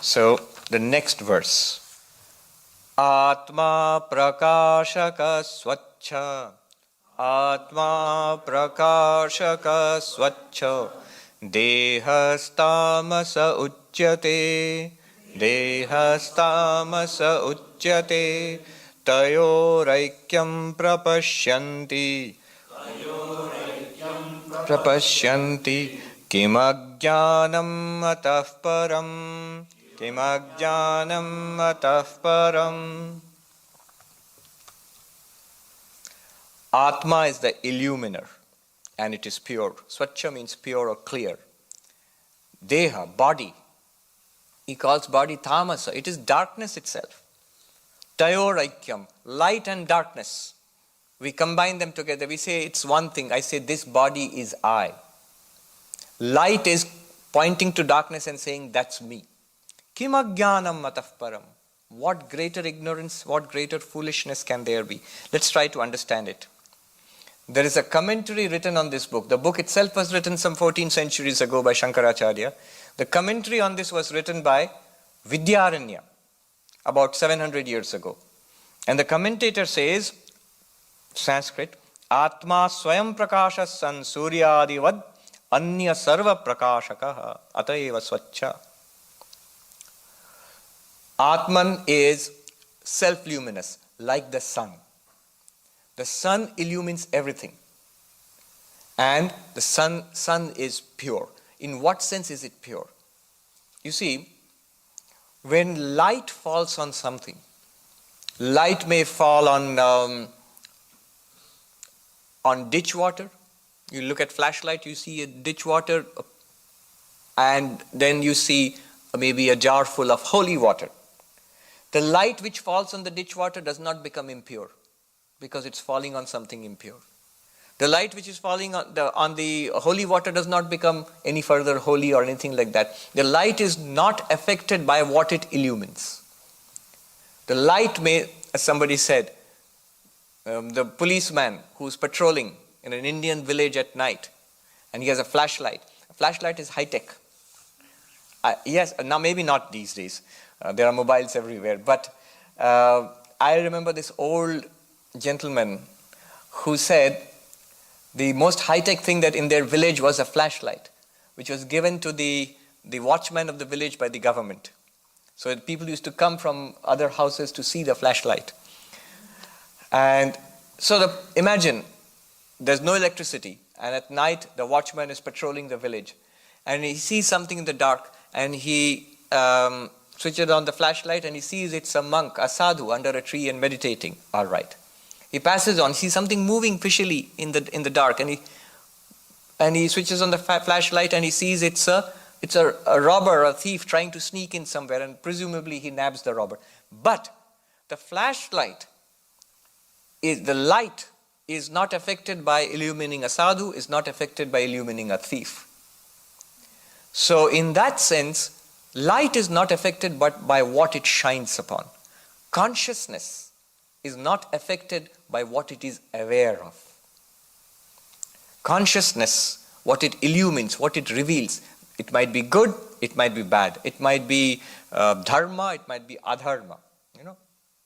So the next verse. Atma prakashaka swachha. Atma prakashaka swachha. Dehastamasa uchyate. Dehastamasa uchyate. Tayoraikyam prapashyanti. Prapashyanti. Kimajnanam atah param. Kimajnanam atah param. Atma is the illuminer and it is pure. Swachha means pure or clear. Deha, body. He calls body tamasa. It is darkness itself. Tayoraikyam, light and darkness. We combine them together. We say it's one thing. I say this body is I. Light is pointing to darkness and saying that's me. Kimajnanam atah param. What greater ignorance, what greater foolishness can there be? Let's try to understand it. There is a commentary written on this book. The book itself was written some 14 centuries ago by Shankaracharya. The commentary on this was written by Vidyaranya about 700 years ago. And the commentator says, Sanskrit, Atma swayam prakasha san suryadivad anya sarva prakashakaha atayeva swachha. Atman is self-luminous, like the sun. The sun illumines everything. And the sun is pure. In what sense is it pure? You see, when light falls on something, light may fall on ditch water. You look at flashlight, you see a ditch water, and then you see maybe a jar full of holy water. The light which falls on the ditch water does not become impure because it's falling on something impure. The light which is falling on the holy water does not become any further holy or anything like that. The light is not affected by what it illumines. The light may, as somebody said, the policeman who's patrolling in an Indian village at night and he has a flashlight. A flashlight is high-tech. Yes, now maybe not these days. There are mobiles everywhere. But I remember this old gentleman who said the most high-tech thing that in their village was a flashlight, which was given to the watchman of the village by the government. So people used to come from other houses to see the flashlight. And so imagine there's no electricity, and at night the watchman is patrolling the village, and he sees something in the dark, and he switches on the flashlight, and he sees it's a monk, a sadhu, under a tree and meditating. All right. He passes on, sees something moving fishily in the dark, and he switches on the flashlight, and he sees it's a robber, a thief trying to sneak in somewhere, and presumably he nabs the robber. But the flashlight the light is not affected by illumining a sadhu, is not affected by illumining a thief. So in that sense, light is not affected but by what it shines upon. Consciousness is not affected by what it is aware of. Consciousness, what it illumines, what it reveals, it might be good, it might be bad, it might be dharma, it might be adharma,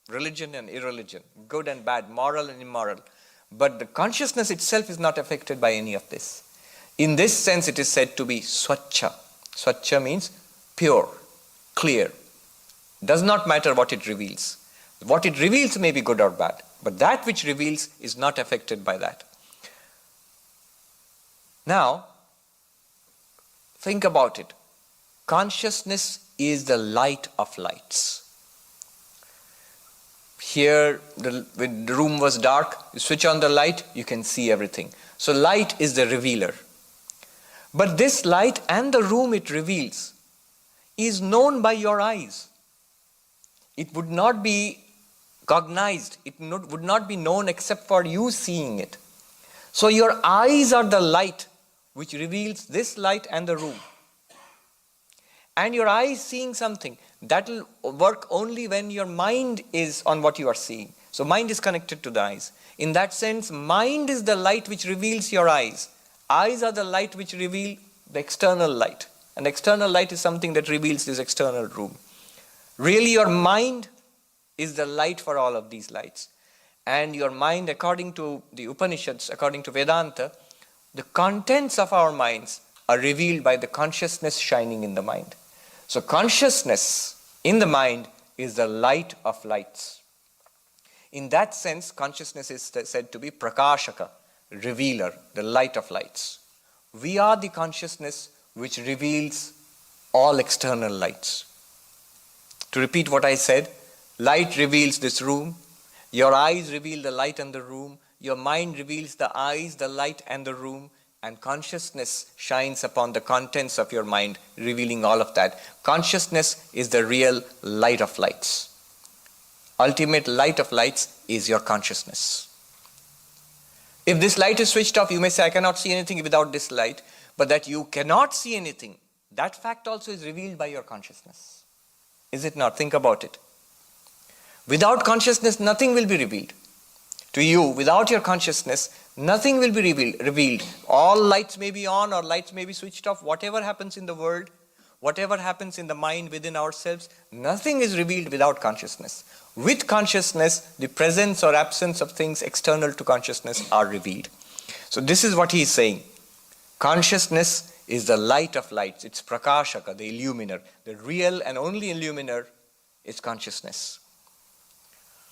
religion and irreligion, good and bad, moral and immoral. But the consciousness itself is not affected by any of this. In this sense, it is said to be swachha. Swachha means pure, clear. Does not matter what it reveals. What it reveals may be good or bad, but that which reveals is not affected by that. Now, think about it. Consciousness is the light of lights. Here, when the room was dark, you switch on the light, you can see everything. So light is the revealer. But this light and the room it reveals is known by your eyes. It would not be cognized. It would not be known except for you seeing it. So your eyes are the light which reveals this light and the room. And your eyes seeing something, that will work only when your mind is on what you are seeing. So mind is connected to the eyes. In that sense, mind is the light which reveals your eyes. Eyes are the light which reveal the external light. And external light is something that reveals this external room. Really, your mind is the light for all of these lights. And your mind, according to the Upanishads, according to Vedanta, the contents of our minds are revealed by the consciousness shining in the mind. So consciousness in the mind is the light of lights. In that sense, consciousness is said to be prakashaka, revealer, the light of lights. We are the consciousness which reveals all external lights. To repeat what I said, light reveals this room, your eyes reveal the light and the room, your mind reveals the eyes, the light and the room, and consciousness shines upon the contents of your mind, revealing all of that. Consciousness is the real light of lights. Ultimate light of lights is your consciousness. If this light is switched off, you may say, I cannot see anything without this light, but that you cannot see anything, that fact also is revealed by your consciousness. Is it not? Think about it. Without consciousness, nothing will be revealed. To you, without your consciousness, nothing will be revealed. All lights may be on or lights may be switched off. Whatever happens in the world, whatever happens in the mind within ourselves, nothing is revealed without consciousness. With consciousness, the presence or absence of things external to consciousness are revealed. So this is what he is saying. Consciousness is the light of lights. It's prakashaka, the illuminer. The real and only illuminer is consciousness.